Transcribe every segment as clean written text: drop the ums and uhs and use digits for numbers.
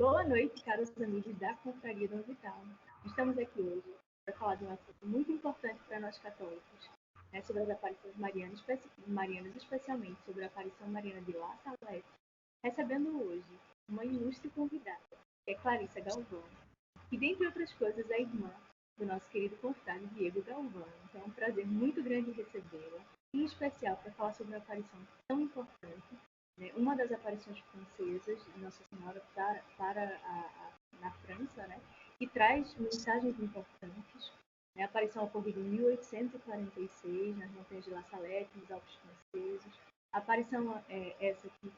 Boa noite, caros amigos da Confraria Dom Vital. Estamos aqui hoje para falar de um assunto muito importante para nós católicos, sobre as aparições marianas, especialmente sobre a aparição mariana de La Salete, recebendo hoje uma ilustre convidada, que é Clarissa Galvão, que, dentre outras coisas, é irmã do nosso querido confrade Diego Galvão. Então é um prazer muito grande recebê-la, em especial para falar sobre uma aparição tão importante, uma das aparições francesas de Nossa Senhora na França, que traz mensagens importantes. A aparição ocorrida em 1846, nas montanhas de La Salette, nos Alpes franceses. A aparição essa que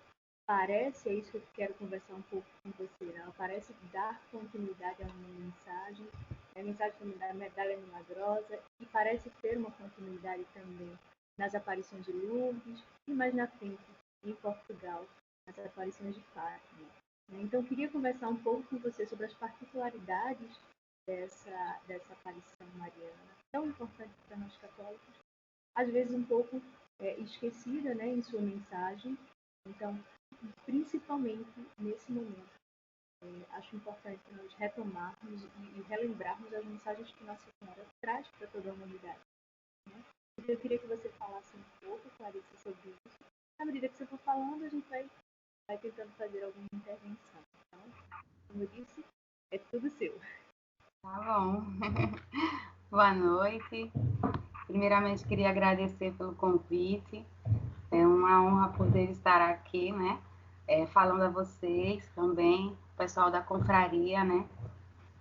parece, é isso que eu quero conversar um pouco com você, ela parece dar continuidade a uma mensagem, a mensagem da medalha milagrosa, e parece ter uma continuidade também nas aparições de Lourdes e mais na frente, em Portugal, nas aparições de Fátima. Então, eu queria conversar um pouco com você sobre as particularidades dessa aparição mariana, tão importante para nós católicos, às vezes um pouco esquecida, em sua mensagem. Então, principalmente nesse momento, acho importante nós retomarmos e relembrarmos as mensagens que Nossa Senhora traz para toda a humanidade. Eu queria que você falasse um pouco, Clarissa, sobre isso. À medida que você for falando, a gente vai tentando fazer alguma intervenção. Então, como eu disse, é tudo seu. Tá bom. Boa noite. Primeiramente, queria agradecer pelo convite. É uma honra poder estar aqui, falando a vocês também, o pessoal da confraria,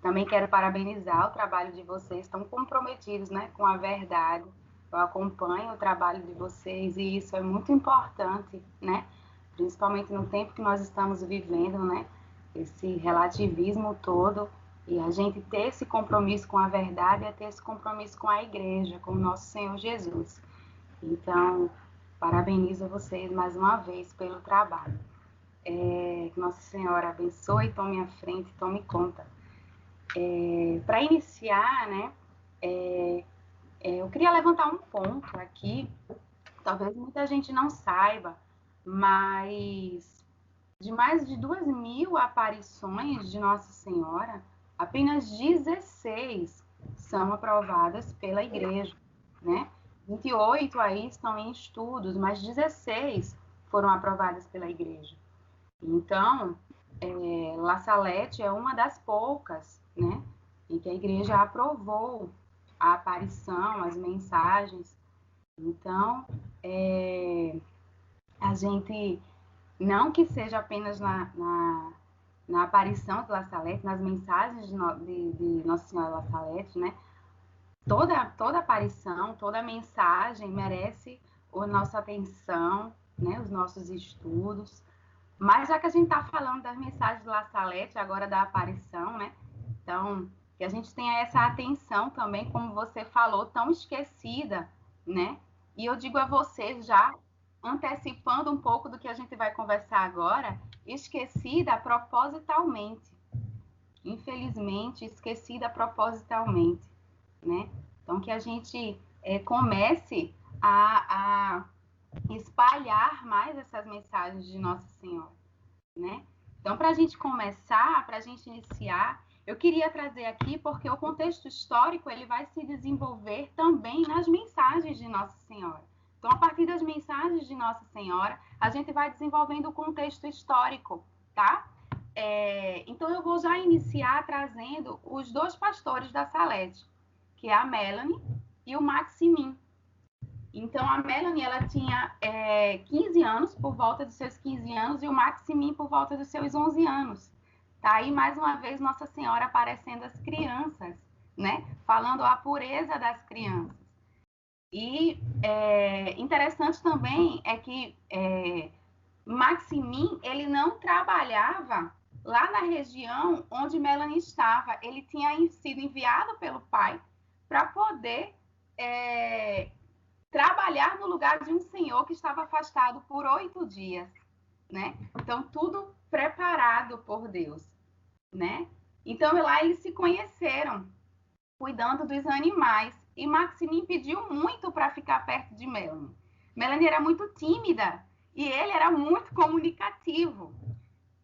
Também quero parabenizar o trabalho de vocês, estão comprometidos, com a verdade. Eu acompanho o trabalho de vocês e isso é muito importante, Principalmente no tempo que nós estamos vivendo, Esse relativismo todo, e a gente ter esse compromisso com a verdade é ter esse compromisso com a igreja, com o nosso Senhor Jesus. Então, parabenizo vocês mais uma vez pelo trabalho. Que Nossa Senhora abençoe, tome a frente, tome conta. Para iniciar, eu queria levantar um ponto aqui, talvez muita gente não saiba, mas de mais de 2.000 aparições de Nossa Senhora, apenas 16 são aprovadas pela Igreja, 28 aí estão em estudos, mas 16 foram aprovadas pela Igreja. Então, La Salette é uma das poucas, em que a Igreja aprovou a aparição, as mensagens. Então, a gente, não que seja apenas na aparição de La Salette, nas mensagens de Nossa Senhora La Salette, toda aparição, toda mensagem merece a nossa atenção, os nossos estudos. Mas já que a gente está falando das mensagens de La Salette, agora da aparição, então, que a gente tenha essa atenção também, como você falou, tão esquecida, E eu digo a vocês, já antecipando um pouco do que a gente vai conversar agora, esquecida propositalmente. Infelizmente, esquecida propositalmente, Então, que a gente comece a espalhar mais essas mensagens de Nossa Senhora, Então, para a gente começar, para a gente iniciar, eu queria trazer aqui, porque o contexto histórico ele vai se desenvolver também nas mensagens de Nossa Senhora. Então, a partir das mensagens de Nossa Senhora, a gente vai desenvolvendo o contexto histórico, tá? Então, eu vou já iniciar trazendo os dois pastores da Salete, que é a Melanie e o Maximin. Então, a Melanie, ela tinha 15 anos, por volta dos seus 15 anos, e o Maximin por volta dos seus 11 anos. Tá aí, mais uma vez, Nossa Senhora aparecendo as crianças, Falando a pureza das crianças. E interessante também é que Maximin, ele não trabalhava lá na região onde Melanie estava. Ele tinha sido enviado pelo pai para poder trabalhar no lugar de um senhor que estava afastado por 8 dias, Então, tudo preparado por Deus, Então, lá eles se conheceram, cuidando dos animais. E Maximin pediu muito para ficar perto de Melanie. Melanie era muito tímida e ele era muito comunicativo.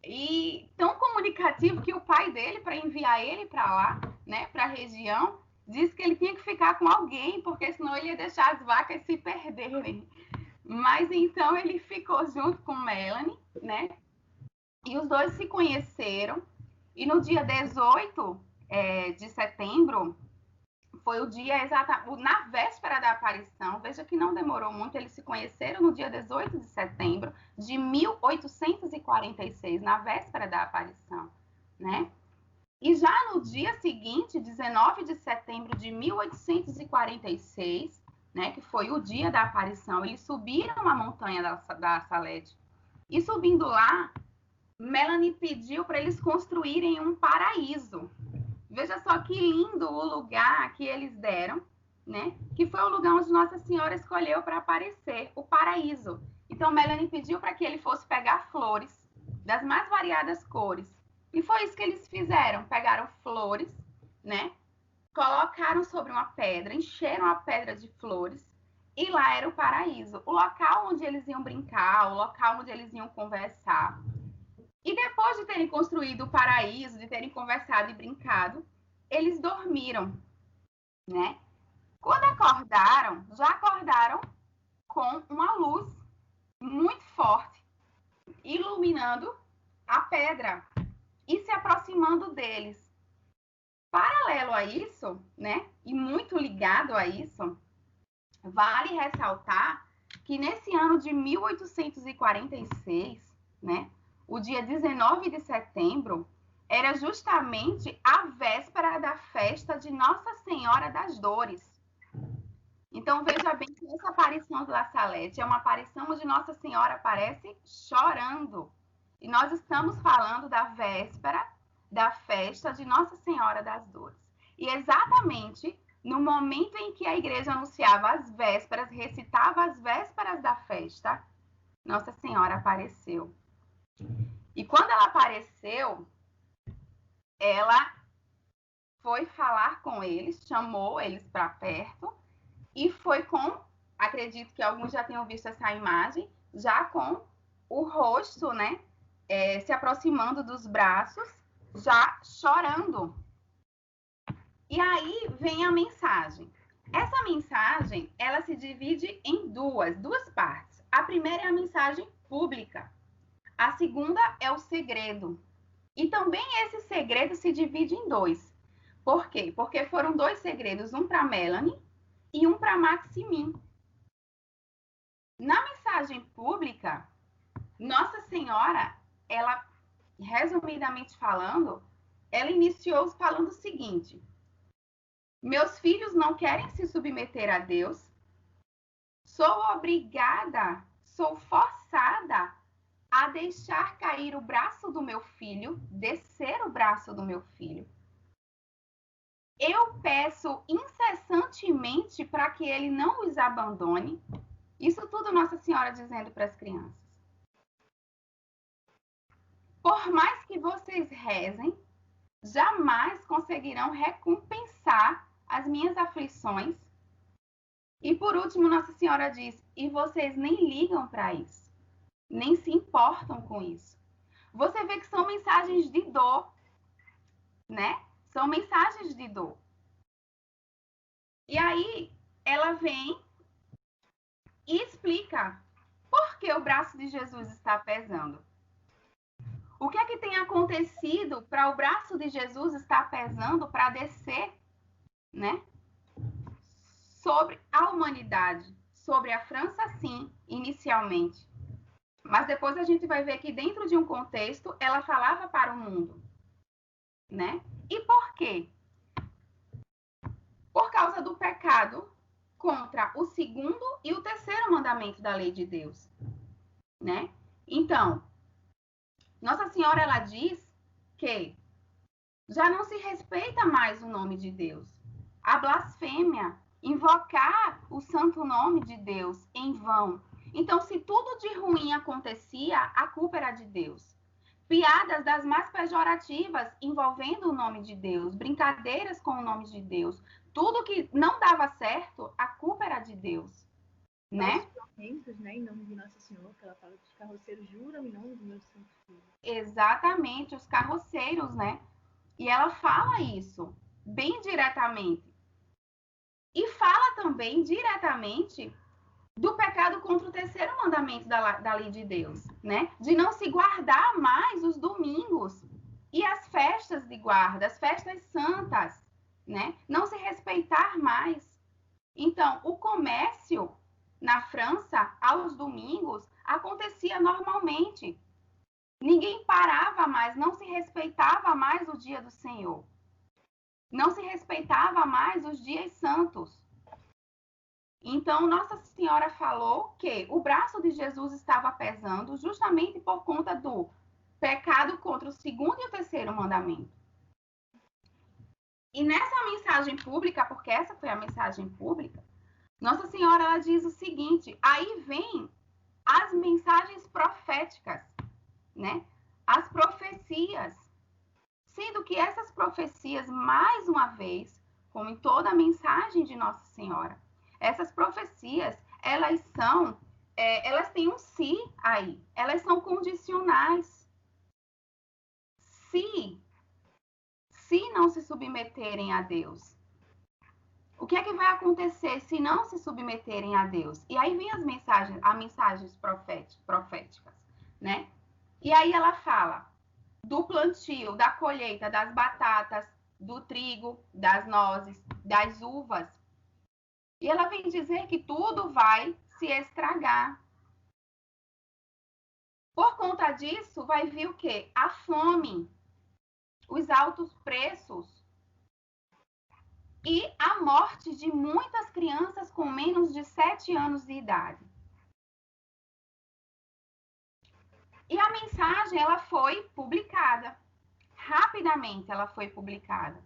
E tão comunicativo que o pai dele, para enviar ele para lá, né, para a região, disse que ele tinha que ficar com alguém, porque senão ele ia deixar as vacas se perderem. Mas então ele ficou junto com Melanie, né? E os dois se conheceram. E no dia 18 de setembro, foi o dia exato, na véspera da aparição. Veja que não demorou muito, eles se conheceram no dia 18 de setembro de 1846, na véspera da aparição, né? E já no dia seguinte, 19 de setembro de 1846, né, que foi o dia da aparição, eles subiram a montanha da Salete. E subindo lá, Melanie pediu para eles construírem um paraíso. Veja só que lindo o lugar que eles deram, né? Que foi o lugar onde Nossa Senhora escolheu para aparecer, o paraíso. Então, Melanie pediu para que ele fosse pegar flores das mais variadas cores. E foi isso que eles fizeram. Pegaram flores, né? Colocaram sobre uma pedra, encheram a pedra de flores. E lá era o paraíso, o local onde eles iam brincar, o local onde eles iam conversar. E depois de terem construído o paraíso, de terem conversado e brincado, eles dormiram, né? Quando acordaram, já acordaram com uma luz muito forte, iluminando a pedra e se aproximando deles. Paralelo a isso, né? E muito ligado a isso, vale ressaltar que nesse ano de 1846, né? O dia 19 de setembro era justamente a véspera da festa de Nossa Senhora das Dores. Então, veja bem que essa aparição de La Salette é uma aparição onde Nossa Senhora aparece chorando. E nós estamos falando da véspera da festa de Nossa Senhora das Dores. E exatamente no momento em que a igreja anunciava as vésperas, recitava as vésperas da festa, Nossa Senhora apareceu. E quando ela apareceu, ela foi falar com eles, chamou eles para perto e foi com, acredito que alguns já tenham visto essa imagem, já com o rosto, né, se aproximando dos braços, já chorando. E aí vem a mensagem. Essa mensagem, ela se divide em duas partes. A primeira é a mensagem pública. A segunda é o segredo. E também esse segredo se divide em dois. Por quê? Porque foram dois segredos, um para Melanie e um para Maximin. Na mensagem pública, Nossa Senhora, ela, resumidamente falando, ela iniciou falando o seguinte: meus filhos não querem se submeter a Deus, sou obrigada, sou forçada a deixar cair o braço do meu filho, descer o braço do meu filho. Eu peço incessantemente para que ele não os abandone. Isso tudo Nossa Senhora dizendo para as crianças. Por mais que vocês rezem, jamais conseguirão recompensar as minhas aflições. E por último, Nossa Senhora diz: e vocês nem ligam para isso, nem se importam com isso. Você vê que são mensagens de dor, né? São mensagens de dor. E aí ela vem e explica por que o braço de Jesus está pesando. O que é que tem acontecido para o braço de Jesus estar pesando para descer, né? Sobre a humanidade, sobre a França, sim, inicialmente. Mas depois a gente vai ver que dentro de um contexto ela falava para o mundo, né? E por quê? Por causa do pecado contra o segundo e o terceiro mandamento da lei de Deus, né? Então, Nossa Senhora, ela diz que já não se respeita mais o nome de Deus. A blasfêmia, invocar o santo nome de Deus em vão. Então, se tudo de ruim acontecia, a culpa era de Deus. Piadas das mais pejorativas envolvendo o nome de Deus, brincadeiras com o nome de Deus, tudo que não dava certo, a culpa era de Deus, né? juramentos, né, em nome de Nossa Senhora, que ela fala que os carroceiros juram em nome do meu santo filho. Exatamente, os carroceiros, né? E ela fala isso bem diretamente. E fala também diretamente do pecado contra o terceiro mandamento da lei de Deus, né? De não se guardar mais os domingos e as festas de guarda, as festas santas, né? Não se respeitar mais. Então, o comércio na França, aos domingos, acontecia normalmente. Ninguém parava mais, não se respeitava mais o dia do Senhor. Não se respeitava mais os dias santos. Então, Nossa Senhora falou que o braço de Jesus estava pesando justamente por conta do pecado contra o segundo e o terceiro mandamento. E nessa mensagem pública, porque essa foi a mensagem pública, Nossa Senhora ela diz o seguinte: aí vem as mensagens proféticas, né? As profecias, sendo que essas profecias, mais uma vez, como em toda a mensagem de Nossa Senhora, essas profecias, elas têm um se aí, elas são condicionais. Se não se submeterem a Deus, o que é que vai acontecer se não se submeterem a Deus? E aí vem as mensagens proféticas, né? E aí ela fala do plantio, da colheita das batatas, do trigo, das nozes, das uvas. E ela vem dizer que tudo vai se estragar. Por conta disso, vai vir o quê? A fome, os altos preços e a morte de muitas crianças com menos de 7 anos de idade. E a mensagem, ela foi publicada. Rapidamente ela foi publicada.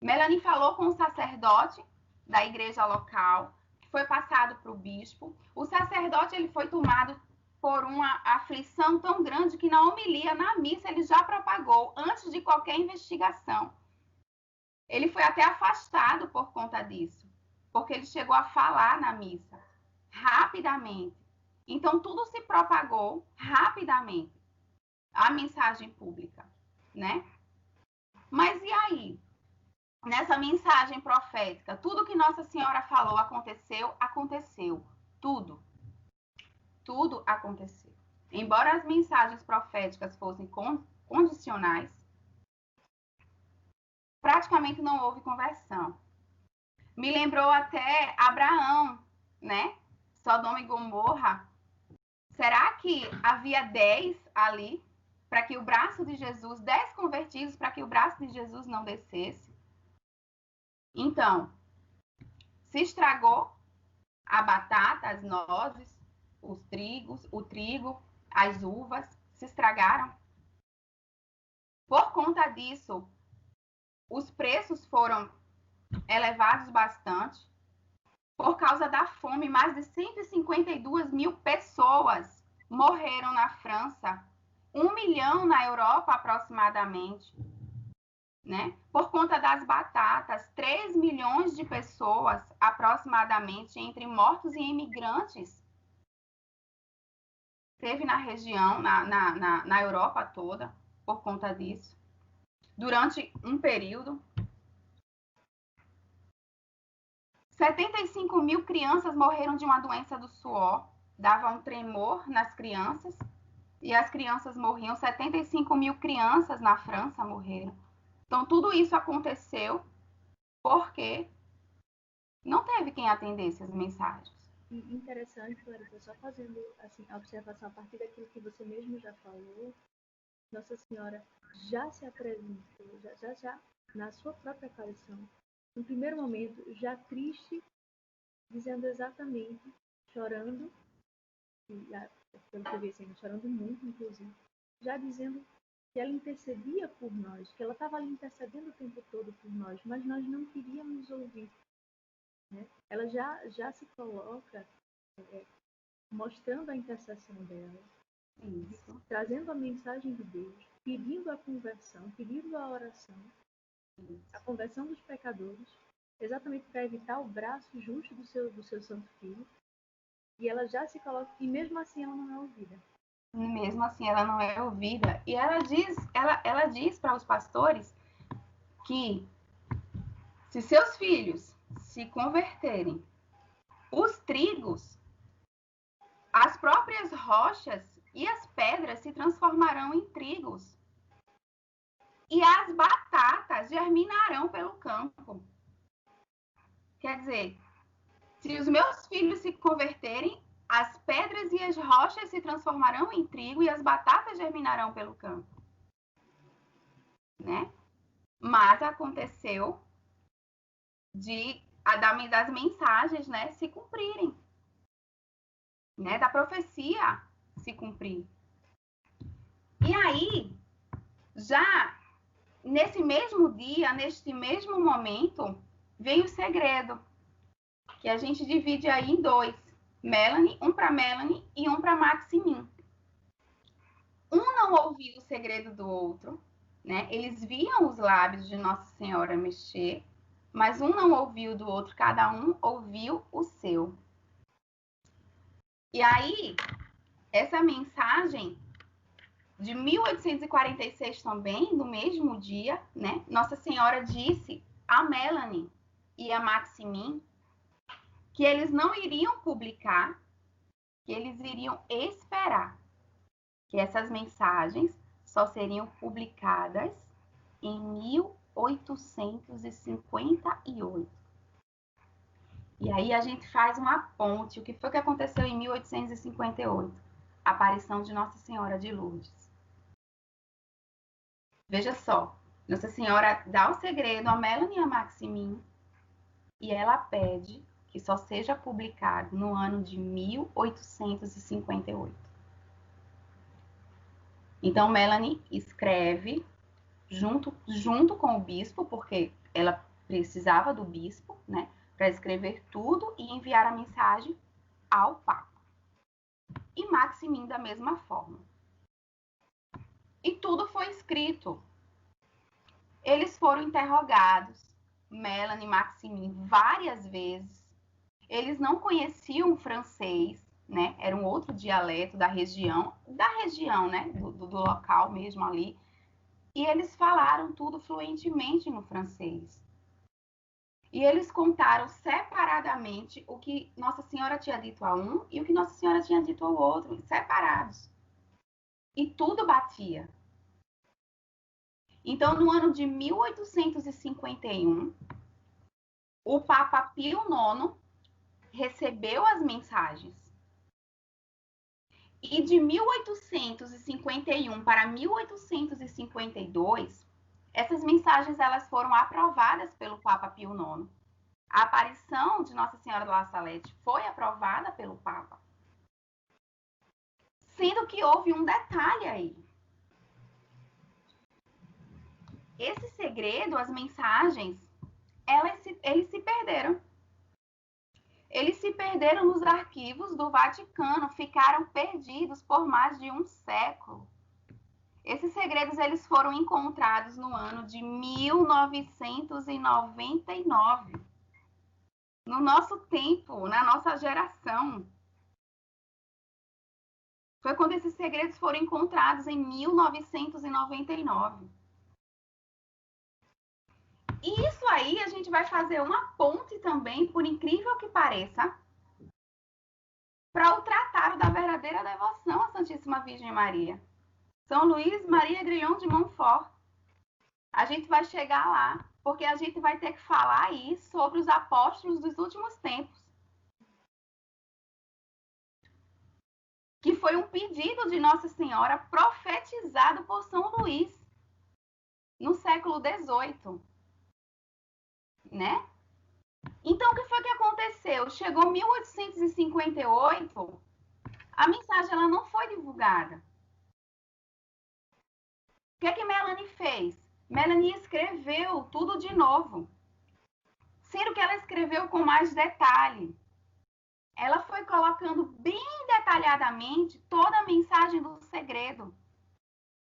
Melanie falou com o sacerdote da igreja local, que foi passado para o bispo. O sacerdote ele foi tomado por uma aflição tão grande que na homilia, na missa, ele já propagou, antes de qualquer investigação. Ele foi até afastado por conta disso, porque ele chegou a falar na missa, rapidamente. Então, tudo se propagou rapidamente, a mensagem pública, né? Mas e aí? Nessa mensagem profética, tudo que Nossa Senhora falou aconteceu, aconteceu. Tudo. Tudo aconteceu. Embora as mensagens proféticas fossem condicionais, praticamente não houve conversão. Me lembrou até Abraão, né? Sodoma e Gomorra. Será que havia 10 ali para que o braço de Jesus, 10 convertidos para que o braço de Jesus não descesse? Então, se estragou a batata, as nozes, o trigo, as uvas, se estragaram. Por conta disso, os preços foram elevados bastante. Por causa da fome, mais de 152 mil pessoas morreram na França, 1 milhão na Europa aproximadamente. Né? Por conta das batatas, 3 milhões de pessoas aproximadamente, entre mortos e imigrantes, teve na região, na Europa toda, por conta disso. Durante um período, 75 mil crianças morreram de uma doença do suor, dava um tremor nas crianças, e as crianças morriam, 75 mil crianças na França morreram. Então, tudo isso aconteceu porque não teve quem atendesse as mensagens. Interessante, Clarissa, só fazendo assim, a observação a partir daquilo que você mesmo já falou, Nossa Senhora já se apresentou, já na sua própria aparição, no primeiro momento, já triste, dizendo exatamente, chorando, pelo que eu vi assim, chorando muito, inclusive, já dizendo que ela intercedia por nós, que ela estava ali intercedendo o tempo todo por nós, mas nós não queríamos ouvir. Né? Ela já se coloca mostrando a intercessão dela, trazendo a mensagem de Deus, pedindo a conversão, pedindo a oração, a conversão dos pecadores, exatamente para evitar o braço justo do seu santo filho, E ela já se coloca, e mesmo assim ela não é ouvida. Mesmo assim, ela não é ouvida. E ela diz para os pastores que se seus filhos se converterem, os trigos, as próprias rochas e as pedras se transformarão em trigos. E as batatas germinarão pelo campo. Quer dizer, se os meus filhos se converterem, as pedras e as rochas se transformarão em trigo e as batatas germinarão pelo campo. Né? Mas aconteceu das mensagens, né, se cumprirem, né, da profecia se cumprir. E aí, já nesse mesmo dia, neste mesmo momento, vem o segredo, que a gente divide aí em dois. Melanie, um para Melanie e um para Maximin. Um não ouviu o segredo do outro, né? Eles viam os lábios de Nossa Senhora mexer, mas um não ouviu do outro, cada um ouviu o seu. E aí, essa mensagem de 1846 também, no mesmo dia, né? Nossa Senhora disse a Melanie e a Maximin que eles não iriam publicar, que eles iriam esperar, que essas mensagens só seriam publicadas em 1858. E aí a gente faz uma ponte. O que foi que aconteceu em 1858? A aparição de Nossa Senhora de Lourdes. Veja só, Nossa Senhora dá o segredo a Melanie e a Maximin e ela pede que só seja publicado no ano de 1858. Então, Melanie escreve junto com o bispo, porque ela precisava do bispo, né, para escrever tudo e enviar a mensagem ao Papa. E Maximin da mesma forma. E tudo foi escrito. Eles foram interrogados, Melanie e Maximin, várias vezes. Eles não conheciam francês, né? Era um outro dialeto da região, né? Do local mesmo ali. E eles falaram tudo fluentemente no francês. E eles contaram separadamente o que Nossa Senhora tinha dito a um e o que Nossa Senhora tinha dito ao outro, separados. E tudo batia. Então, no ano de 1851, o Papa Pio IX recebeu as mensagens. E de 1851 para 1852, essas mensagens elas foram aprovadas pelo Papa Pio IX. A aparição de Nossa Senhora La Salette foi aprovada pelo Papa. Sendo que houve um detalhe aí. Esse segredo, as mensagens, eles se perderam. Eles se perderam nos arquivos do Vaticano, ficaram perdidos por mais de um século. Esses segredos eles foram encontrados no ano de 1999. No nosso tempo, na nossa geração. Foi quando esses segredos foram encontrados em 1999. E isso aí a gente vai fazer uma ponte também, por incrível que pareça, para o Tratado da Verdadeira Devoção à Santíssima Virgem Maria. São Luís Maria Grignon de Montfort. A gente vai chegar lá, porque a gente vai ter que falar aí sobre os apóstolos dos últimos tempos. Que foi um pedido de Nossa Senhora profetizado por São Luís no século XVIII. Né? Então, o que foi que aconteceu? Chegou 1858, a mensagem ela não foi divulgada. O que é que Melanie fez? Melanie escreveu tudo de novo. Sendo que ela escreveu com mais detalhe. Ela foi colocando bem detalhadamente toda a mensagem do segredo.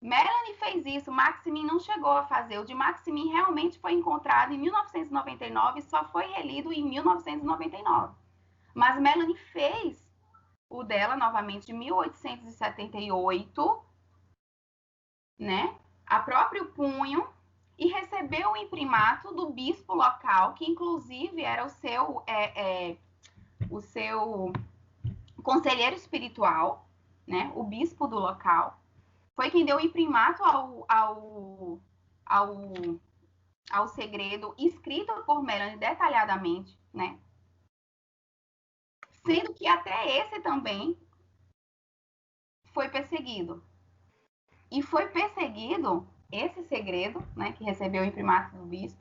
Melanie fez isso, Maximin não chegou a fazer. O de Maximin realmente foi encontrado em 1999 e só foi relido em 1999. Mas Melanie fez o dela, novamente, de 1878, né? A próprio punho, e recebeu o imprimato do bispo local, que inclusive era o seu conselheiro espiritual, né? O bispo do local. Foi quem deu o imprimato ao segredo, escrito por Melanie detalhadamente, né? Sendo que até esse também foi perseguido. E foi perseguido, esse segredo, né, que recebeu o imprimato do bispo,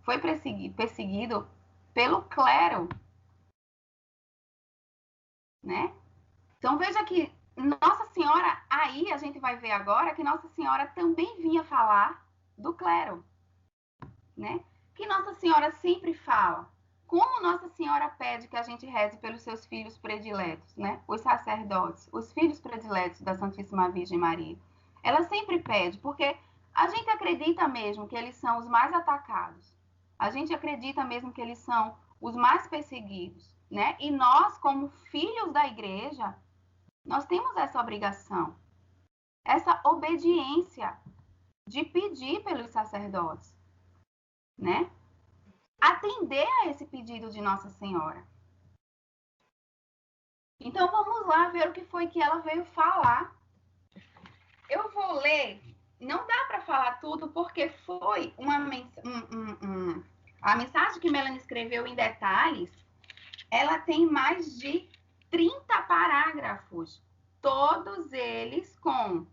foi perseguido pelo clero, né? Então veja que Nossa Senhora, aí a gente vai ver agora que Nossa Senhora também vinha falar do clero, né? Que Nossa Senhora sempre fala. Como Nossa Senhora pede que a gente reze pelos seus filhos prediletos, né? Os sacerdotes, os filhos prediletos da Santíssima Virgem Maria. Ela sempre pede, porque a gente acredita mesmo que eles são os mais atacados. A gente acredita mesmo que eles são os mais perseguidos, né? E nós, como filhos da igreja, nós temos essa obrigação, essa obediência de pedir pelos sacerdotes, né? Atender a esse pedido de Nossa Senhora. Então vamos lá ver o que foi que ela veio falar. Eu vou ler, não dá para falar tudo porque foi a mensagem que Melanie escreveu em detalhes, ela tem mais de 30 parágrafos, todos eles com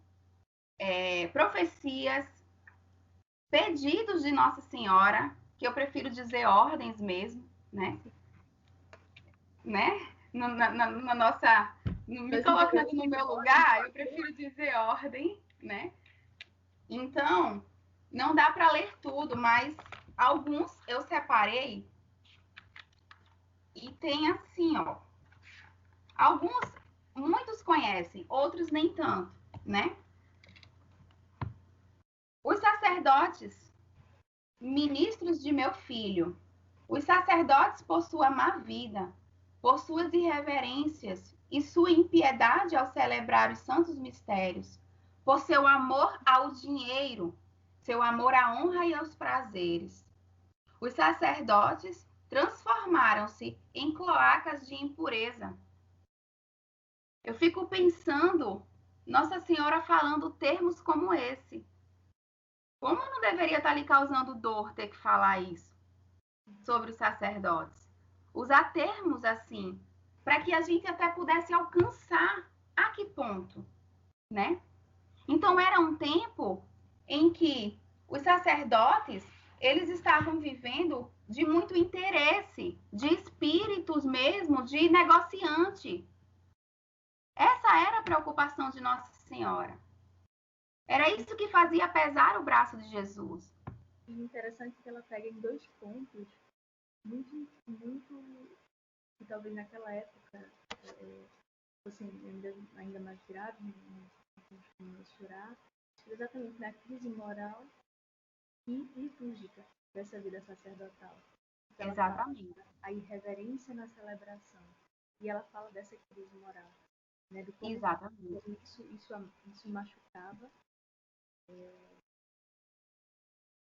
profecias, pedidos de Nossa Senhora, que eu prefiro dizer ordens mesmo, né? Na nossa, me colocando no meu lugar, eu prefiro dizer ordem, né? Então, não dá para ler tudo, mas alguns eu separei e tem assim, ó. Alguns, muitos conhecem, outros nem tanto, né? Os sacerdotes, ministros de meu filho, os sacerdotes por sua má vida, por suas irreverências e sua impiedade ao celebrar os santos mistérios, por seu amor ao dinheiro, seu amor à honra e aos prazeres. Os sacerdotes transformaram-se em cloacas de impureza. Eu fico pensando, Nossa Senhora falando termos como esse. Como não deveria estar lhe causando dor ter que falar isso sobre os sacerdotes? Usar termos assim, para que a gente até pudesse alcançar a que ponto, né? Então era um tempo em que os sacerdotes, eles estavam vivendo de muito interesse, de espíritos mesmo, de negociante. Essa era a preocupação de Nossa Senhora. Era isso que fazia pesar o braço de Jesus. E interessante que ela pega em dois pontos muito, que talvez naquela época fossem ainda mais graves, não misturar, exatamente na crise moral e litúrgica dessa vida sacerdotal. Então, exatamente. A irreverência na celebração. E ela fala dessa crise moral. Né, do como exatamente. Isso machucava.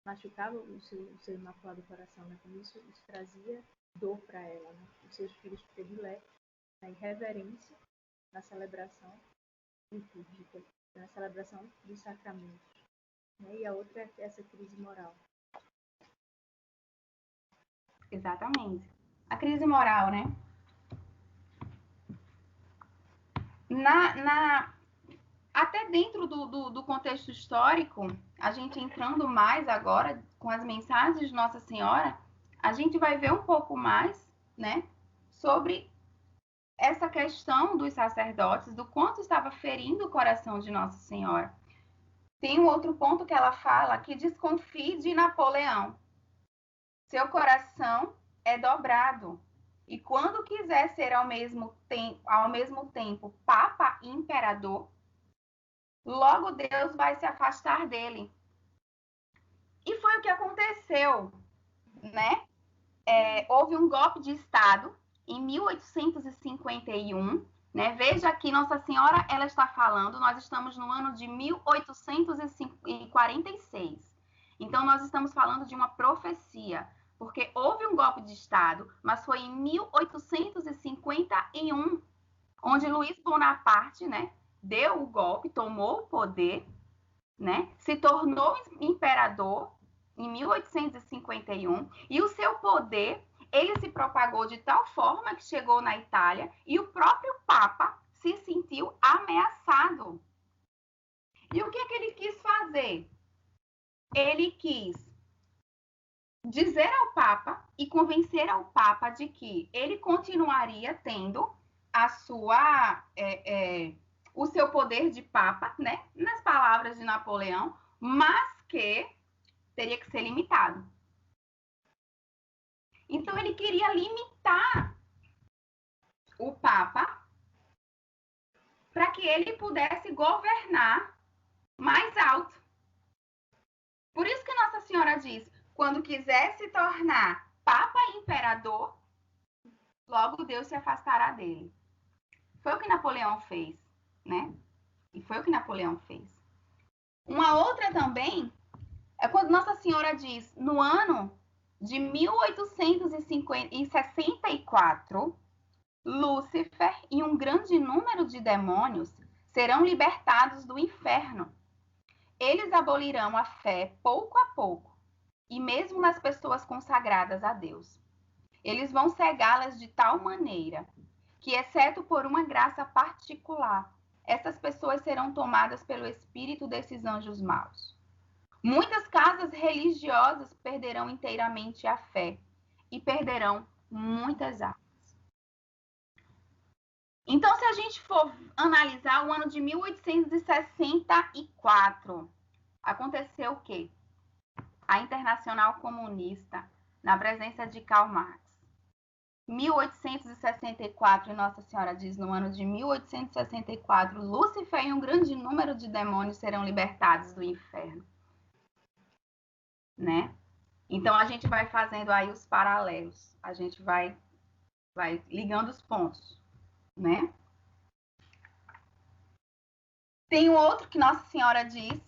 Machucava o seu imaculado coração, né? Como isso trazia dor para ela, né? Os seus filhos prediletos, a irreverência na celebração litúrgica, na celebração dos sacramentos, né? E a outra é essa crise moral. Exatamente. A crise moral, né? Até dentro do contexto histórico, a gente entrando mais agora com as mensagens de Nossa Senhora, a gente vai ver um pouco mais, né, sobre essa questão dos sacerdotes, do quanto estava ferindo o coração de Nossa Senhora. Tem um outro ponto que ela fala, que desconfie de Napoleão. Seu coração é dobrado. E quando quiser ser ao mesmo tempo Papa e Imperador, logo Deus vai se afastar dele. E foi o que aconteceu, né? Houve um golpe de Estado em 1851, Né? Veja aqui, Nossa Senhora, ela está falando, nós estamos no ano de 1846. Então, nós estamos falando de uma profecia, porque houve um golpe de Estado, mas foi em 1851, onde Luiz Bonaparte, né, deu o golpe, tomou o poder, né, se tornou imperador em 1851, e o seu poder, ele se propagou de tal forma que chegou na Itália, e o próprio Papa se sentiu ameaçado. E o que ele quis fazer? Ele quis dizer ao Papa e convencer ao Papa de que ele continuaria tendo a sua o seu poder de Papa, né? Nas palavras de Napoleão, mas que teria que ser limitado. Então ele queria limitar o Papa para que ele pudesse governar mais alto. Por isso que Nossa Senhora diz, quando quiser se tornar Papa e Imperador, logo Deus se afastará dele. Foi o que Napoleão fez, né? E foi o que Napoleão fez. Uma outra também é quando Nossa Senhora diz, no ano de 1864, Lúcifer e um grande número de demônios serão libertados do inferno. Eles abolirão a fé pouco a pouco, e mesmo nas pessoas consagradas a Deus. Eles vão cegá-las de tal maneira que, exceto por uma graça particular, essas pessoas serão tomadas pelo espírito desses anjos maus. Muitas casas religiosas perderão inteiramente a fé e perderão muitas almas. Então, se a gente for analisar o ano de 1864, aconteceu o quê? A Internacional Comunista, na presença de Karl Marx. 1864, Nossa Senhora diz, no ano de 1864, Lúcifer e um grande número de demônios serão libertados do inferno. Né? Então, a gente vai fazendo aí os paralelos. A gente vai ligando os pontos, né? Tem um outro que Nossa Senhora diz,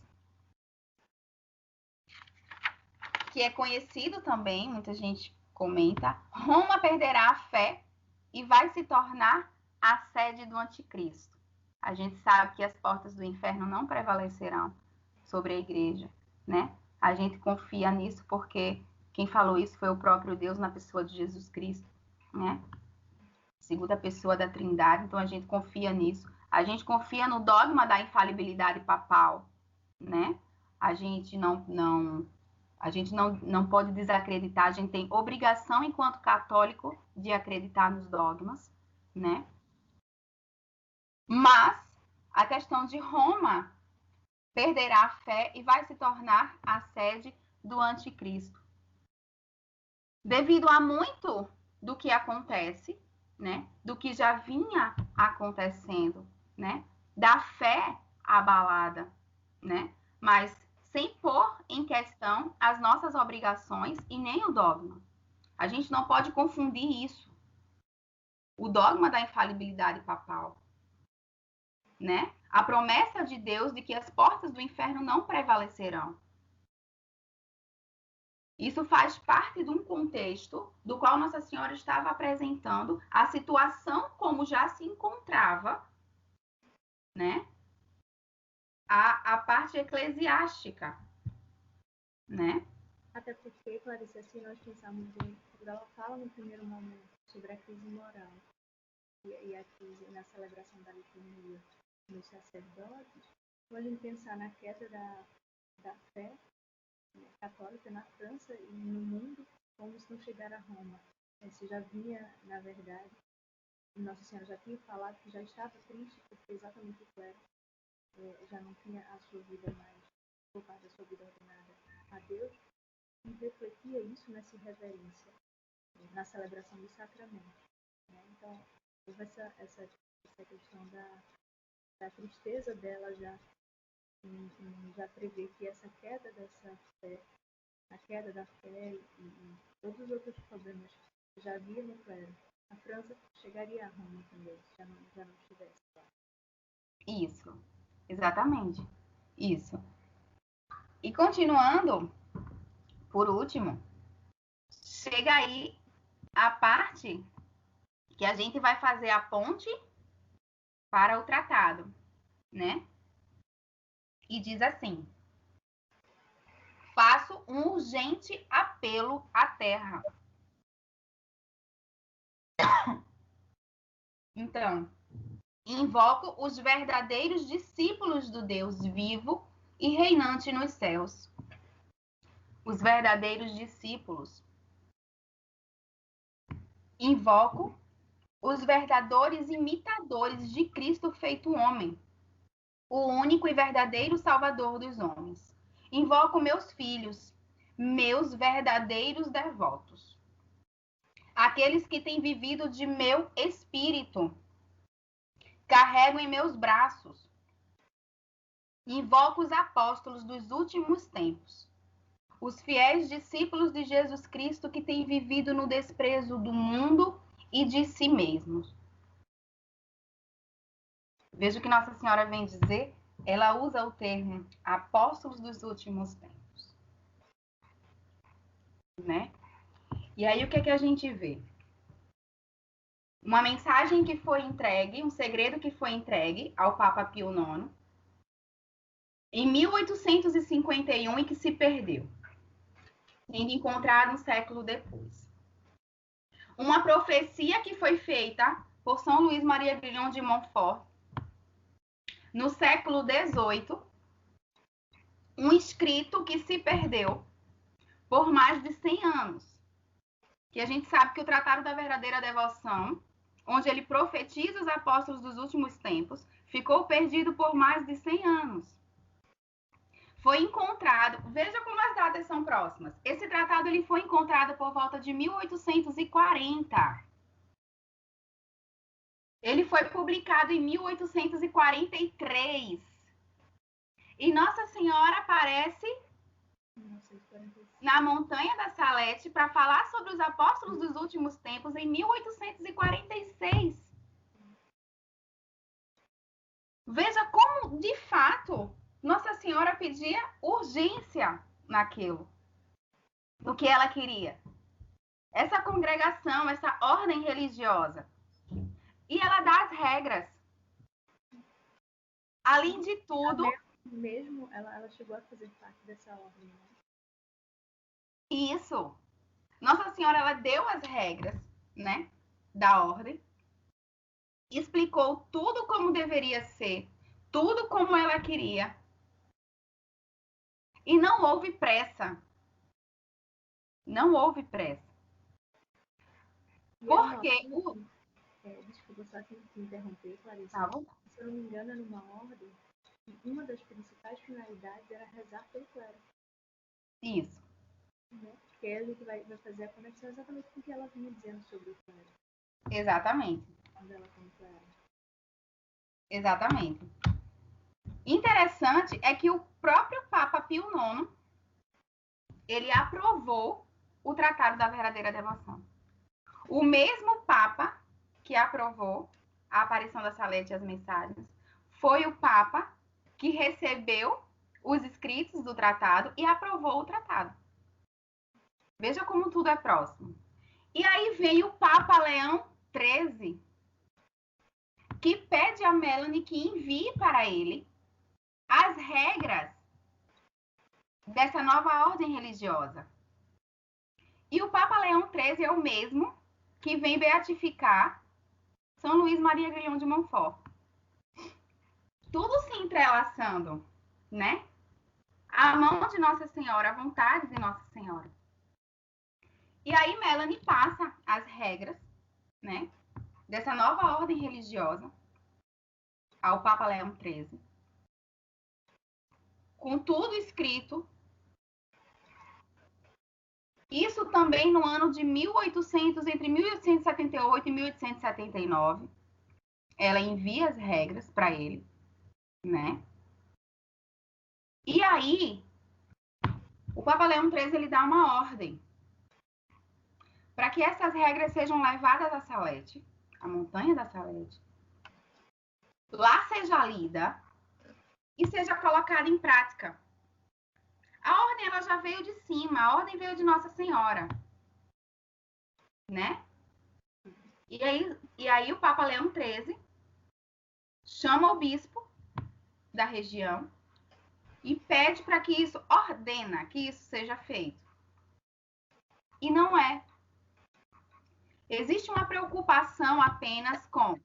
que é conhecido também, muita gente comenta, Roma perderá a fé e vai se tornar a sede do anticristo. A gente sabe que as portas do inferno não prevalecerão sobre a igreja, né? A gente confia nisso porque quem falou isso foi o próprio Deus na pessoa de Jesus Cristo, né? Segunda pessoa da Trindade, então a gente confia nisso. A gente confia no dogma da infalibilidade papal, né? A gente não pode desacreditar, a gente tem obrigação, enquanto católico, de acreditar nos dogmas, né? Mas a questão de Roma perderá a fé e vai se tornar a sede do anticristo. Devido a muito do que acontece, né? Do que já vinha acontecendo, né? Da fé abalada, né? Mas sem pôr em questão as nossas obrigações e nem o dogma. A gente não pode confundir isso. O dogma da infalibilidade papal, né? A promessa de Deus de que as portas do inferno não prevalecerão. Isso faz parte de um contexto do qual Nossa Senhora estava apresentando a situação como já se encontrava, né? A parte eclesiástica, né? Até porque, Clarice, assim, nós pensamos em... Ela fala no primeiro momento sobre a crise moral e a crise na celebração da liturgia nos sacerdotes. Quando a gente pensar na queda da fé católica na França e no mundo, como se não chegar a Roma. Isso já vinha, na verdade, Nossa Senhora já tinha falado que já estava triste, porque exatamente o clero já não tinha a sua vida mais voltada, a sua vida ordenada a Deus, e refletia isso nessa reverência, na celebração dos sacramentos. Né? Então, houve essa questão da tristeza dela já prevê que essa queda dessa fé, a queda da fé e todos os outros problemas que já havia no clero, A França chegaria a Roma também, já não estivesse lá. Isso, exatamente. Isso. E continuando, por último, chega aí a parte que a gente vai fazer a ponte para o tratado, né? E diz assim: faço um urgente apelo à terra. Então, invoco os verdadeiros discípulos do Deus vivo e reinante nos céus. Os verdadeiros discípulos. Invoco os verdadeiros imitadores de Cristo feito homem, o único e verdadeiro Salvador dos homens. Invoco meus filhos, meus verdadeiros devotos, aqueles que têm vivido de meu espírito. Carrego em meus braços. Invoco os apóstolos dos últimos tempos, os fiéis discípulos de Jesus Cristo que têm vivido no desprezo do mundo e de si mesmos. Veja o que Nossa Senhora vem dizer. Ela usa o termo apóstolos dos últimos tempos, né? E aí o que é que a gente vê? Uma mensagem que foi entregue, um segredo que foi entregue ao Papa Pio IX em 1851 e que se perdeu, sendo encontrado um século depois. Uma profecia que foi feita por São Luís Maria Grignon de Montfort no século XVIII, um escrito que se perdeu por mais de 100 anos, que a gente sabe que o Tratado da Verdadeira Devoção, onde ele profetiza os apóstolos dos últimos tempos, ficou perdido por mais de 100 anos. Foi encontrado, veja como as datas são próximas. Esse tratado ele foi encontrado por volta de 1840. Ele foi publicado em 1843. E Nossa Senhora aparece na Montanha da Salete para falar sobre os apóstolos dos últimos tempos em 1846. Veja como, de fato, Nossa Senhora pedia urgência naquilo, no que ela queria. Essa congregação, essa ordem religiosa. E ela dá as regras. Além de tudo... Mesmo ela chegou a fazer parte dessa ordem, né? Isso. Nossa Senhora, ela deu as regras, né, da ordem, explicou tudo como deveria ser, tudo como ela queria. E não houve pressa. Não houve pressa. Porque desculpa só te interromper, Clarissa. Tá bom. Se eu não me engano, é numa ordem, uma das principais finalidades era rezar pelo clero. Isso. Porque é ele que vai fazer a conexão exatamente com o que ela vinha dizendo sobre o clero. Exatamente. Quando ela com o clero. Exatamente. Interessante é que o próprio Papa Pio IX, ele aprovou o Tratado da Verdadeira Devoção. O mesmo Papa que aprovou a aparição da Salete e as mensagens foi o Papa que recebeu os escritos do tratado e aprovou o tratado. Veja como tudo é próximo. E aí vem o Papa Leão XIII, que pede a Melanie que envie para ele as regras dessa nova ordem religiosa. E o Papa Leão XIII é o mesmo que vem beatificar São Luís Maria Grignon de Montfort. Tudo se entrelaçando, né? A mão de Nossa Senhora, a vontade de Nossa Senhora. E aí Melanie passa as regras, né, dessa nova ordem religiosa ao Papa Leão XIII. Com tudo escrito. Isso também no ano de 1800, entre 1878 e 1879. Ela envia as regras para ele, né? E aí, o Papa Leão XIII, ele dá uma ordem para que essas regras sejam levadas a Salete, a montanha da Salete, lá seja lida e seja colocada em prática. A ordem ela já veio de cima, a ordem veio de Nossa Senhora, né? E aí o Papa Leão XIII chama o bispo da região e pede para que isso, ordena que isso seja feito. E não é. Existe uma preocupação apenas com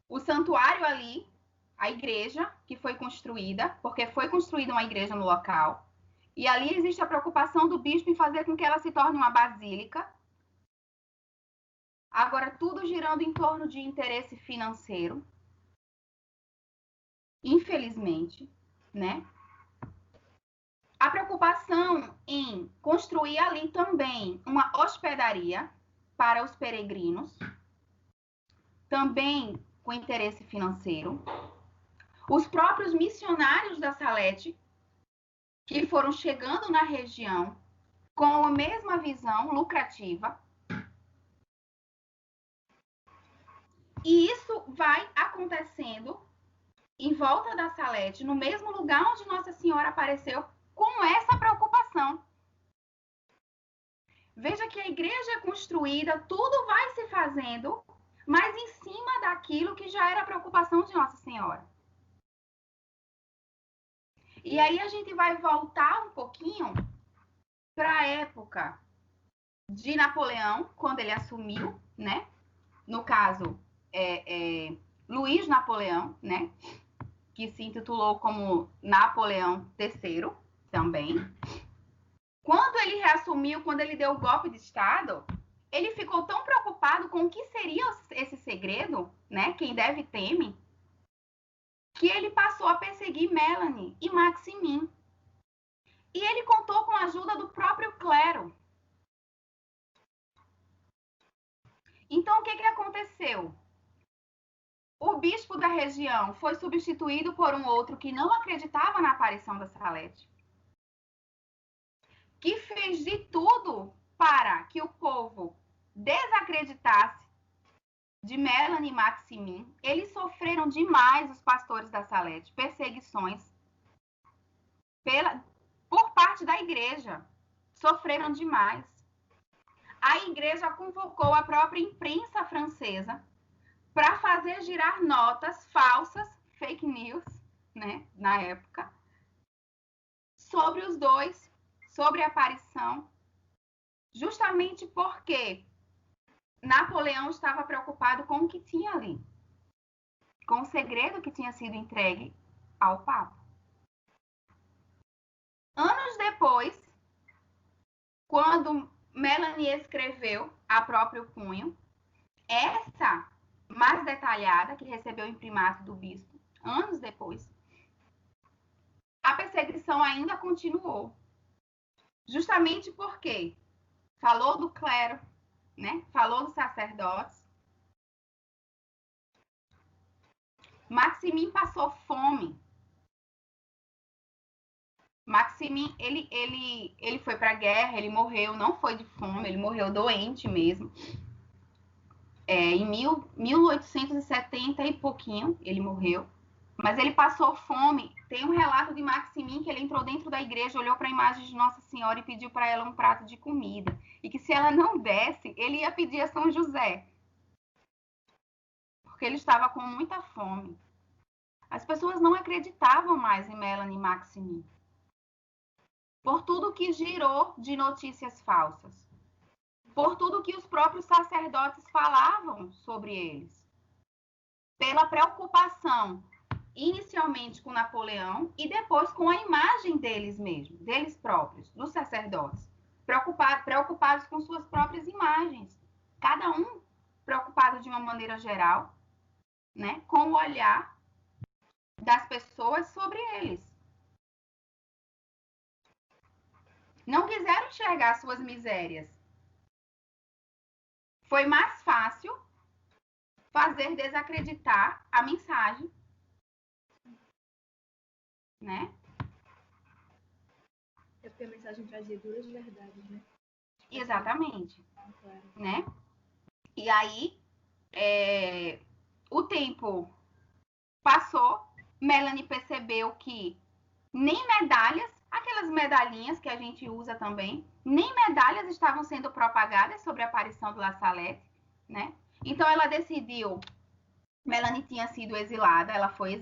o santuário ali, a igreja que foi construída, porque foi construída uma igreja no local, e ali existe a preocupação do bispo em fazer com que ela se torne uma basílica. Agora, tudo girando em torno de interesse financeiro, infelizmente, né? A preocupação em construir ali também uma hospedaria para os peregrinos, também com interesse financeiro. Os próprios missionários da Salete, que foram chegando na região com a mesma visão lucrativa. E isso vai acontecendo em volta da Salete, no mesmo lugar onde Nossa Senhora apareceu, com essa preocupação. Veja que a igreja é construída, tudo vai se fazendo, mas em cima daquilo que já era a preocupação de Nossa Senhora. E aí a gente vai voltar um pouquinho para a época de Napoleão, quando ele assumiu, né? No caso, Luiz Napoleão, né? Que se intitulou como Napoleão III também. Quando ele reassumiu, quando ele deu o golpe de Estado, ele ficou tão preocupado com o que seria esse segredo, né? Quem deve teme, que ele passou a perseguir Melanie e Maximin. E ele contou com a ajuda do próprio clero. Então, o que aconteceu? O bispo da região foi substituído por um outro que não acreditava na aparição da Salete, que fez de tudo para que o povo desacreditasse de Melanie e Maximin. Eles sofreram demais, os pastores da Salete, perseguições por parte da igreja. Sofreram demais. A igreja convocou a própria imprensa francesa para fazer girar notas falsas, fake news, né, na época, sobre os dois, sobre a aparição, justamente porque Napoleão estava preocupado com o que tinha ali, com o segredo que tinha sido entregue ao Papa. Anos depois, quando Melanie escreveu a próprio punho, essa mais detalhada, que recebeu o imprimato do bispo, anos depois, a perseguição ainda continuou. Justamente porque falou do clero, né? Falou dos sacerdotes. Maximin passou fome. Maximin, ele foi para a guerra, ele morreu, não foi de fome, ele morreu doente mesmo. Em 1870 e pouquinho, ele morreu. Mas ele passou fome. Tem um relato de Maximin que ele entrou dentro da igreja, olhou para a imagem de Nossa Senhora e pediu para ela um prato de comida. E que se ela não desse, ele ia pedir a São José. Porque ele estava com muita fome. As pessoas não acreditavam mais em Melanie e Maximin. Por tudo que girou de notícias falsas. Por tudo que os próprios sacerdotes falavam sobre eles. Pela preocupação inicialmente com Napoleão e depois com a imagem deles mesmos, deles próprios, dos sacerdotes, preocupados com suas próprias imagens, cada um preocupado de uma maneira geral, né, com o olhar das pessoas sobre eles. Não quiseram enxergar suas misérias. Foi mais fácil fazer desacreditar a mensagem, né? É porque a mensagem trazia duras verdades, né? Exatamente, Claro. né? E aí, o tempo passou, Melanie percebeu que nem medalhas, aquelas medalhinhas que a gente usa também, nem medalhas estavam sendo propagadas sobre a aparição do La Salette, né? Então ela decidiu, Melanie tinha sido exilada, ela foi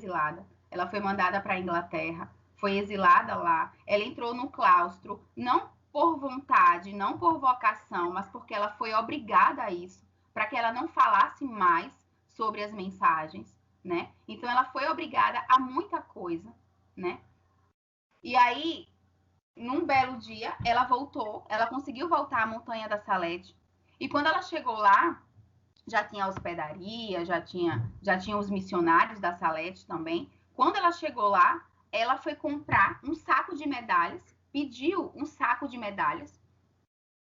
mandada para a Inglaterra, foi exilada lá, ela entrou no claustro, não por vontade, não por vocação, mas porque ela foi obrigada a isso, para que ela não falasse mais sobre as mensagens, né? Então ela foi obrigada a muita coisa, né? E aí, num belo dia, ela voltou, ela conseguiu voltar à Montanha da Salete. E quando ela chegou lá, já tinha hospedaria, já tinha os missionários da Salete também. Quando ela chegou lá, ela foi comprar um saco de medalhas, pediu um saco de medalhas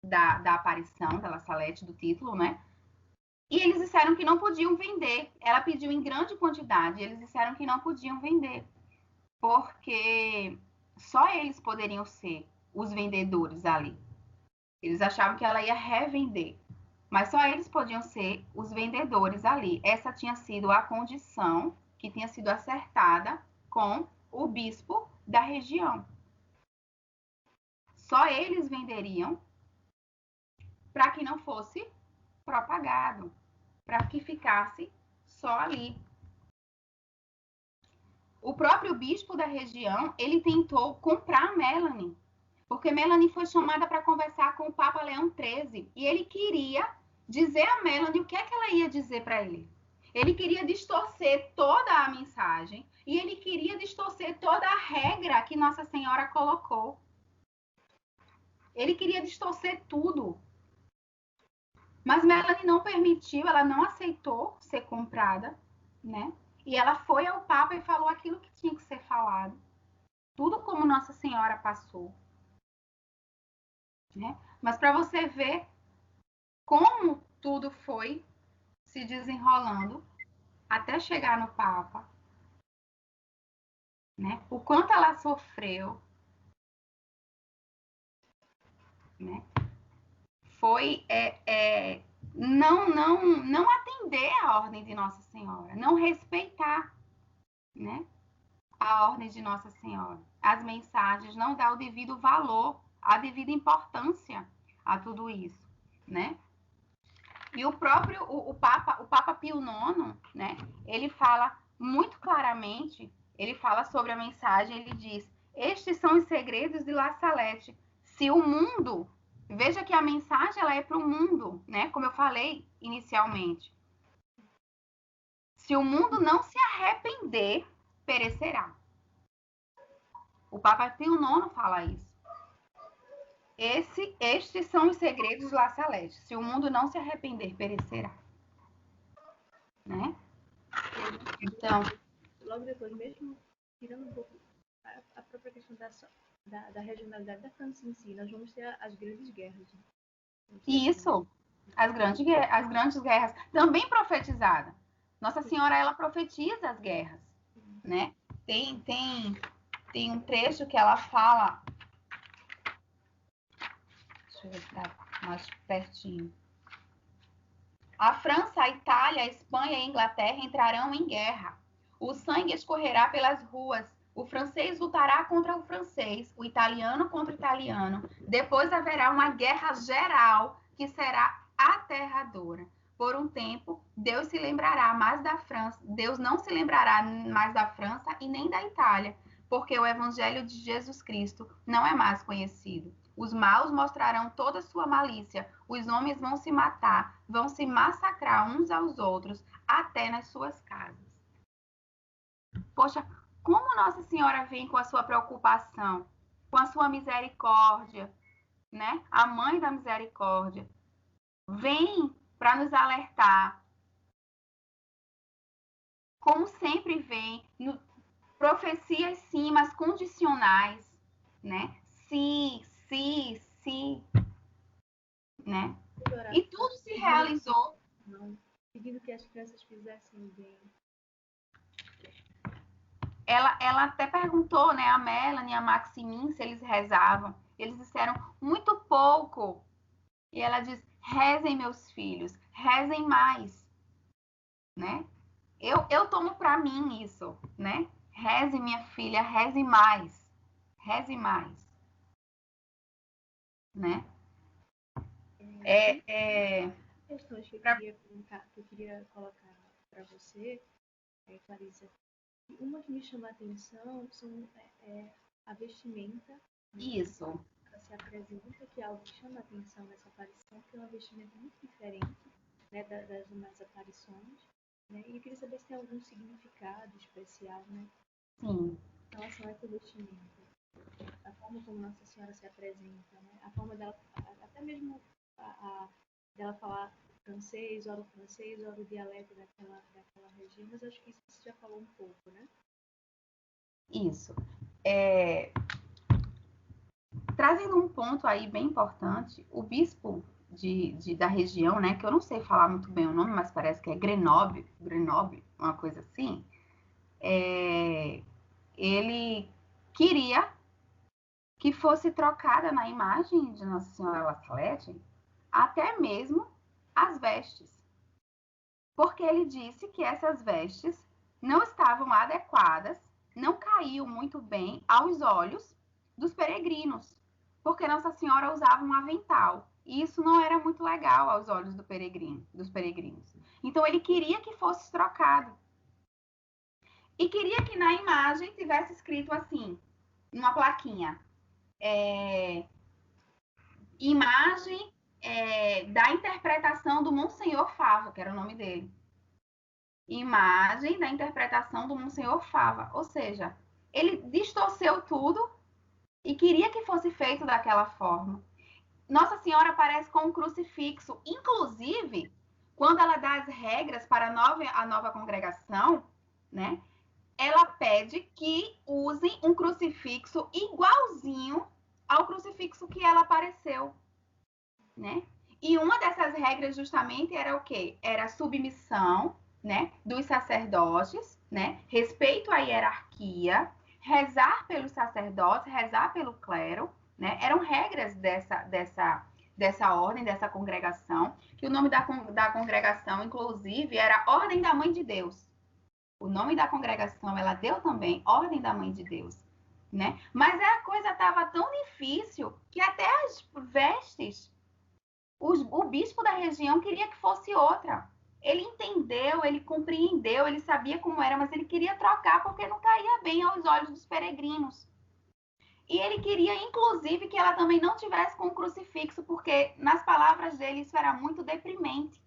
da aparição da La Salete, do título, né? E eles disseram que não podiam vender. Ela pediu em grande quantidade, eles disseram que não podiam vender, porque só eles poderiam ser os vendedores ali. Eles achavam que ela ia revender, mas só eles podiam ser os vendedores ali. Essa tinha sido a condição que tinha sido acertada com o bispo da região. Só eles venderiam para que não fosse propagado, para que ficasse só ali. O próprio bispo da região, ele tentou comprar Melanie, porque Melanie foi chamada para conversar com o Papa Leão XIII, e ele queria dizer a Melanie o que é que ela ia dizer para ele. Ele queria distorcer toda a mensagem, e ele queria distorcer toda a regra que Nossa Senhora colocou. Ele queria distorcer tudo. Mas Melanie não permitiu, ela não aceitou ser comprada, né? E ela foi ao Papa e falou aquilo que tinha que ser falado. Tudo como Nossa Senhora passou. Né? Mas para você ver como tudo foi se desenrolando até chegar no Papa, né? O quanto ela sofreu, né? Foi não atender a ordem de Nossa Senhora, não respeitar, né? A ordem de Nossa Senhora, as mensagens, não dar o devido valor, a devida importância a tudo isso, né? E o próprio o Papa Pio IX, né? Ele fala muito claramente, ele fala sobre a mensagem, ele diz: estes são os segredos de La Salette. Se o mundo, veja que a mensagem ela é para o mundo, né? Como eu falei inicialmente. Se o mundo não se arrepender, perecerá. O Papa Pio IX fala isso. Estes são os segredos de La Salette. Se o mundo não se arrepender, perecerá. Né? Então, logo depois, mesmo tirando um pouco a própria questão da regionalidade da França em si, nós vamos ter as grandes guerras. Isso, as grandes guerras, também profetizada. Nossa Senhora, ela profetiza as guerras, né? Tem um trecho que ela fala, deixa eu ver se tá mais pertinho. A França, a Itália, a Espanha e a Inglaterra entrarão em guerra. O sangue escorrerá pelas ruas. O francês lutará contra o francês, o italiano contra o italiano. Depois haverá uma guerra geral que será aterradora. Por um tempo, Deus se lembrará mais da França. Deus não se lembrará mais da França e nem da Itália, porque o evangelho de Jesus Cristo não é mais conhecido. Os maus mostrarão toda a sua malícia. Os homens vão se matar, vão se massacrar uns aos outros, até nas suas casas. Poxa, como Nossa Senhora vem com a sua preocupação, com a sua misericórdia, né? A mãe da misericórdia, vem para nos alertar. Como sempre vem, profecias sim, mas condicionais, né? Se, né? E tudo se realizou. Não, pedindo que as crianças fizessem bem. Ela até perguntou, né, a Melanie, a Maximin, se eles rezavam. Eles disseram muito pouco, E ela diz: rezem, meus filhos, rezem mais, né? Eu tomo para mim isso, né? Reze, minha filha, reze mais, né? Questões que eu queria perguntar, que eu queria colocar para você, Clarissa. Uma que me chama a atenção são a vestimenta. Isso. Ela se apresenta, que é algo que chama a atenção nessa aparição, que é uma vestimenta muito diferente, né, das demais aparições. Né? E eu queria saber se tem algum significado especial, né? Sim. Em relação a essa vestimenta. A forma como Nossa Senhora se apresenta, né? A forma dela, até mesmo dela falar francês, ora o dialeto daquela região, mas acho que isso você já falou um pouco, né? Isso. Trazendo um ponto aí bem importante, o bispo da região, né, que eu não sei falar muito bem o nome, mas parece que é Grenoble, uma coisa assim, ele queria que fosse trocada na imagem de Nossa Senhora La Salete até mesmo as vestes, porque ele disse que essas vestes não estavam adequadas, não caíam muito bem aos olhos dos peregrinos, porque Nossa Senhora usava um avental, e isso não era muito legal aos olhos dos peregrinos. Então ele queria que fosse trocado. E queria que na imagem tivesse escrito assim, numa plaquinha, imagem da interpretação do Monsenhor Fava, que era o nome dele. Imagem da interpretação do Monsenhor Fava. Ou seja, ele distorceu tudo e queria que fosse feito daquela forma. Nossa Senhora aparece com um crucifixo. Inclusive, quando ela dá as regras para a nova congregação, né, ela pede que usem um crucifixo igualzinho ao crucifixo que ela apareceu, né? E uma dessas regras justamente era o quê? Era a submissão, né, dos sacerdotes, né? Respeito à hierarquia, rezar pelos sacerdotes, rezar pelo clero, né? Eram regras dessa ordem, dessa congregação, que o nome da congregação, inclusive, era Ordem da Mãe de Deus. O nome da congregação, ela deu também Ordem da Mãe de Deus, né? Mas a coisa estava tão difícil que até as vestes o bispo da região queria que fosse outra. Ele entendeu, ele compreendeu, ele sabia como era, mas ele queria trocar porque não caía bem aos olhos dos peregrinos. E ele queria, inclusive, que ela também não tivesse com o crucifixo, porque, nas palavras dele, isso era muito deprimente.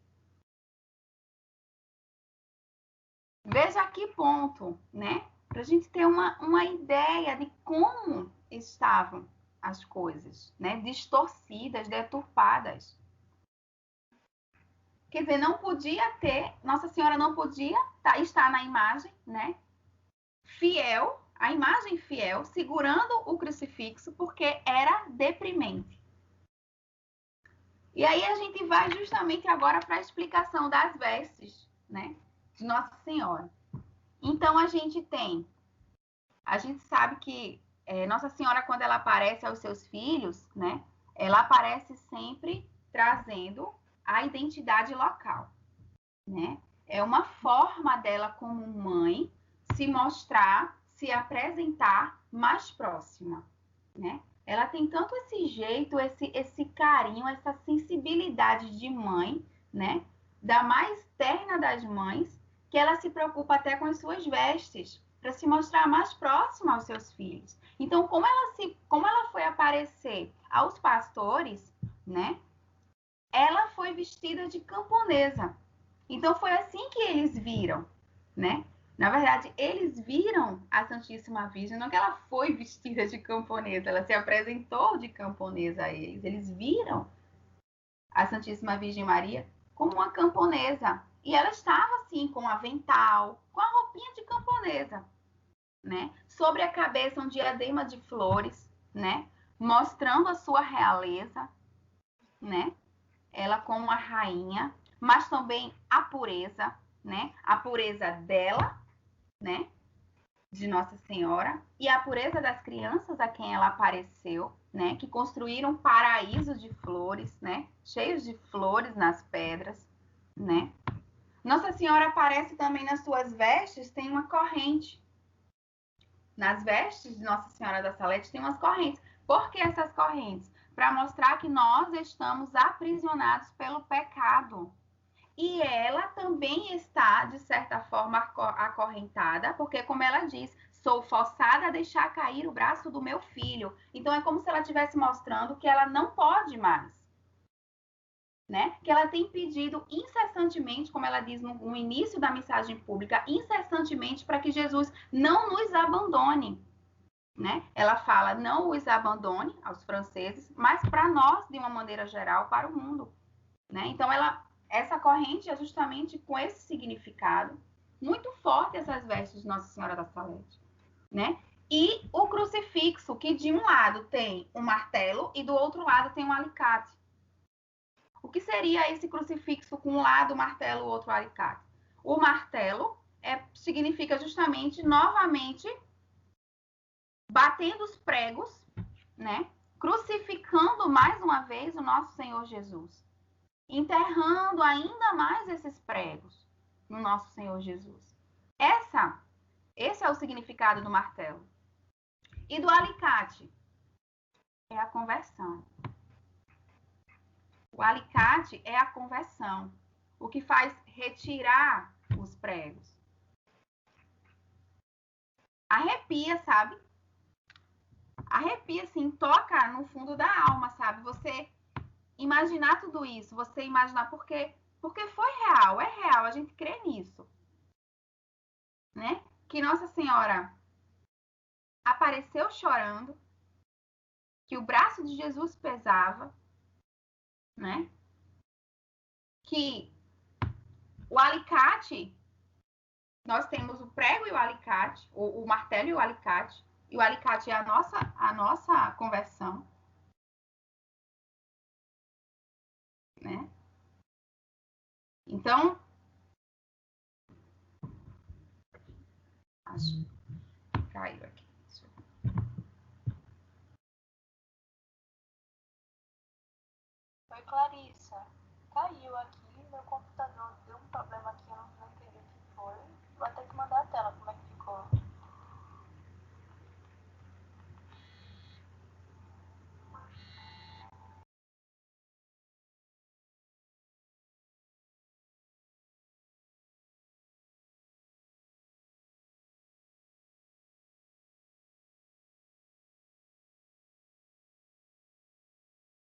Veja que ponto, né? Para a gente ter uma ideia de como estavam as coisas, né? Distorcidas, deturpadas. Quer dizer, não podia ter, Nossa Senhora não podia estar na imagem, né? Fiel, a imagem fiel, segurando o crucifixo, porque era deprimente. E aí a gente vai justamente agora para a explicação das vestes, né? De Nossa Senhora. Então a gente sabe que Nossa Senhora, quando ela aparece aos seus filhos, né? Ela aparece sempre trazendo a identidade local. Né? É uma forma dela, como mãe, se mostrar, se apresentar mais próxima. Né? Ela tem tanto esse jeito, esse carinho, essa sensibilidade de mãe, né? Da mais terna das mães, que ela se preocupa até com as suas vestes, para se mostrar mais próxima aos seus filhos. Então, como ela foi aparecer aos pastores, né? Ela foi vestida de camponesa. Então foi assim que eles viram, né? Na verdade, eles viram a Santíssima Virgem, não que ela foi vestida de camponesa, ela se apresentou de camponesa a eles. Eles viram a Santíssima Virgem Maria como uma camponesa. E ela estava assim, com um avental, com a roupinha de camponesa, né? Sobre a cabeça um diadema de flores, né? Mostrando a sua realeza, né? Ela como uma rainha, mas também a pureza, né? A pureza dela, né? de Nossa Senhora e a pureza das crianças a quem ela apareceu, né? Que construíram um paraíso de flores, né? Cheios de flores nas pedras, né? Nossa Senhora aparece também nas suas vestes, tem uma corrente. Nas vestes de Nossa Senhora da Salete tem umas correntes. Por que essas correntes? Para mostrar que nós estamos aprisionados pelo pecado. E ela também está, de certa forma, acorrentada, porque, como ela diz, sou forçada a deixar cair o braço do meu filho. Então, é como se ela estivesse mostrando que ela não pode mais. Né? Que ela tem pedido incessantemente, como ela diz no início da mensagem pública, incessantemente para que Jesus não nos abandone. Né? Ela fala, não os abandone aos franceses, mas para nós, de uma maneira geral, para o mundo. Né? Então, essa corrente é justamente com esse significado muito forte, essas vestes de Nossa Senhora da Salete. Né? E o crucifixo, que de um lado tem um martelo e do outro lado tem um alicate. O que seria esse crucifixo com um lado o martelo e o outro o alicate? O martelo significa justamente, novamente, batendo os pregos, né? Crucificando mais uma vez o nosso Senhor Jesus. Enterrando ainda mais esses pregos no nosso Senhor Jesus. Esse é o significado do martelo. E do alicate? É a conversão. O alicate é a conversão, o que faz retirar os pregos. Arrepia, sabe? Arrepia, assim, toca no fundo da alma, sabe? Você imaginar tudo isso, você imaginar porque foi real, é real, a gente crê nisso. Né? Que Nossa Senhora apareceu chorando, que o braço de Jesus pesava, né? Que o alicate, nós temos o prego e o alicate, o martelo e o alicate é a nossa conversão, né? Então, acho que caiu aqui. Oi, Clarissa. Caiu aqui, meu computador deu um problema